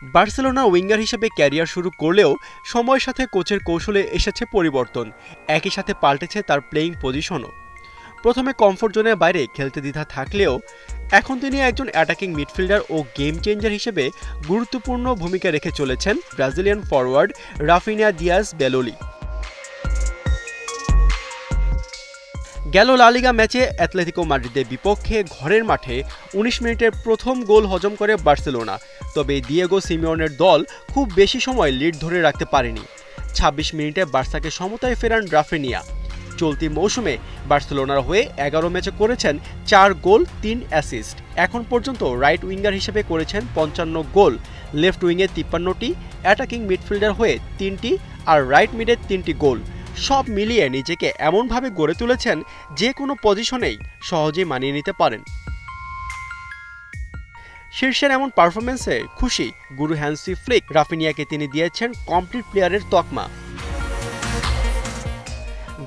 Barcelona winger হিসেবে career শুরু করলেও সময়ের সাথে কোচের কৌশলে এসেছে পরিবর্তন, একই সাথে পাল্টেছে তার প্লেয়িং পজিশনও। প্রথমে কমফোর্ট জোনের বাইরে খেলতে দ্বিধা থাকলেও এখন তিনি একজন অ্যাটাকিং মিডফিল্ডার ও গেম চেঞ্জার হিসেবে গুরুত্বপূর্ণ ভূমিকা রেখে চলেছেন ব্রাজিলিয়ান ফরওয়ার্ড রাফিনিয়া দিয়াজ বেলোলি। গেল লা লিগা ম্যাচে অ্যাটলেটিকো মাদ্রিদের বিপক্ষে ঘরের মাঠে ১৯ মিনিটের প্রথম গোল হজম করে বার্সেলোনা, তবে দিয়েগো সিমিওনের দল খুব বেশি সময় লিড ধরে রাখতে পারেনি। ২৬ মিনিটে বার্সাকে সমতায় ফেরান রাফিনিয়া। চলতি মৌসুমে বার্সেলোনার হয়ে ১১ ম্যাচে করেছেন ৪ গোল ৩ অ্যাসিস্ট। এখন পর্যন্ত রাইট উইঙ্গার হিসেবে করেছেন ৫৫ গোল, লেফট উইংয়ে ৫৩টি, অ্যাটাকিং মিডফিল্ডার হয়ে ৩টি আর রাইট মিডে ৩টি গোল। সব মিলিয়ে নিজেকে এমনভাবে গড়ে তুলেছেন যে কোনো পজিশনেই সহজেই মানিয়ে নিতে পারেন। শীর্ষের এমন পারফরমেন্সে খুশি গুরু হ্যান্সি ফ্লিক। রাফিনিয়াকে তিনি দিয়েছেন কমপ্লিট প্লেয়ারের তকমা।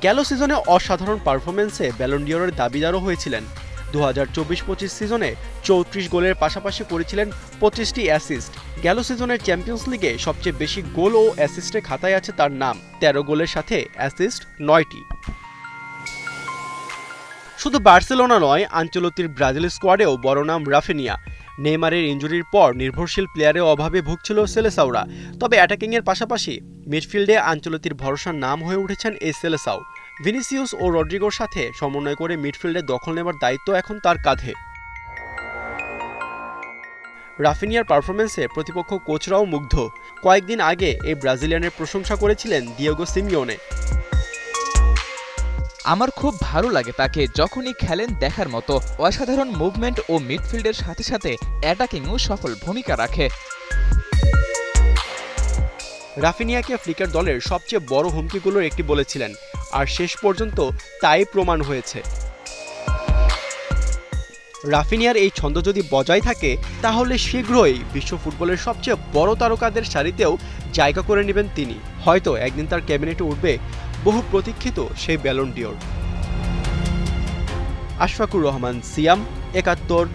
গেল সিজনে অসাধারণ পারফরমেন্সে ব্যালন ডি'অরের দাবিদারও হয়েছিলেন। ২০২৪-২৫ সিজনে ৩৪ গোলের পাশাপাশি করেছিলেন ২৫টি অ্যাসিস্ট। গেল সিজনের চ্যাম্পিয়ন্স লিগে সবচেয়ে বেশি গোল ও অ্যাসিস্টের খাতায় আছে তার নাম, ১৩ গোলের সাথে অ্যাসিস্ট ৯টি। শুধু বার্সেলোনা নয়, আনচেলত্তির ব্রাজিল স্কোয়াডেও বড় নাম রাফিনিয়া। নেইমারের ইনজুরির পর নির্ভরশীল প্লেয়ারের অভাবে ভুগছিল সেলেসাওরা, তবে অ্যাটাকিংয়ের পাশাপাশি মিডফিল্ডে আনচেলত্তির ভরসার নাম হয়ে উঠেছেন এই সেলেসাও। ভিনিসিয়াস ও রদ্রিগোর সাথে সমন্বয় করে মিডফিল্ডে দখল নেবার দায়িত্ব এখন তার কাঁধে। রাফিনিয়ার পারফরমেন্সে প্রতিপক্ষ কোচরাও মুগ্ধ। কয়েকদিন আগে এই ব্রাজিলিয়ানের প্রশংসা করেছিলেন দিয়েগো সিমিওনে। আমার খুব ভালো লাগে তাকে যখনই খেলেন, দেখার মতো অসাধারণ মুভমেন্ট ও মিডফিল্ডের সাথে সাথে অ্যাটাকিংও সফল ভূমিকা রাখে। রাফিনিয়াকে ফ্লিকের দলের সবচেয়ে বড় হুমকিগুলোর একটি বলেছিলেন, আর শেষ পর্যন্ত তাই প্রমাণ হয়েছে। রাফিনিয়ার এই ছন্দ যদি বজায় থাকে তাহলে শীঘ্রই বিশ্ব ফুটবলের সবচেয়ে বড় তারকাদের সারিতেও জায়গা করে নেবেন তিনি। হয়তো একদিন তার ক্যাবিনেটে উঠবে বহু প্রতীক্ষিত সেই ব্যালন ডি'অর। আশফাকুর রহমান, সিয়াম, ৭১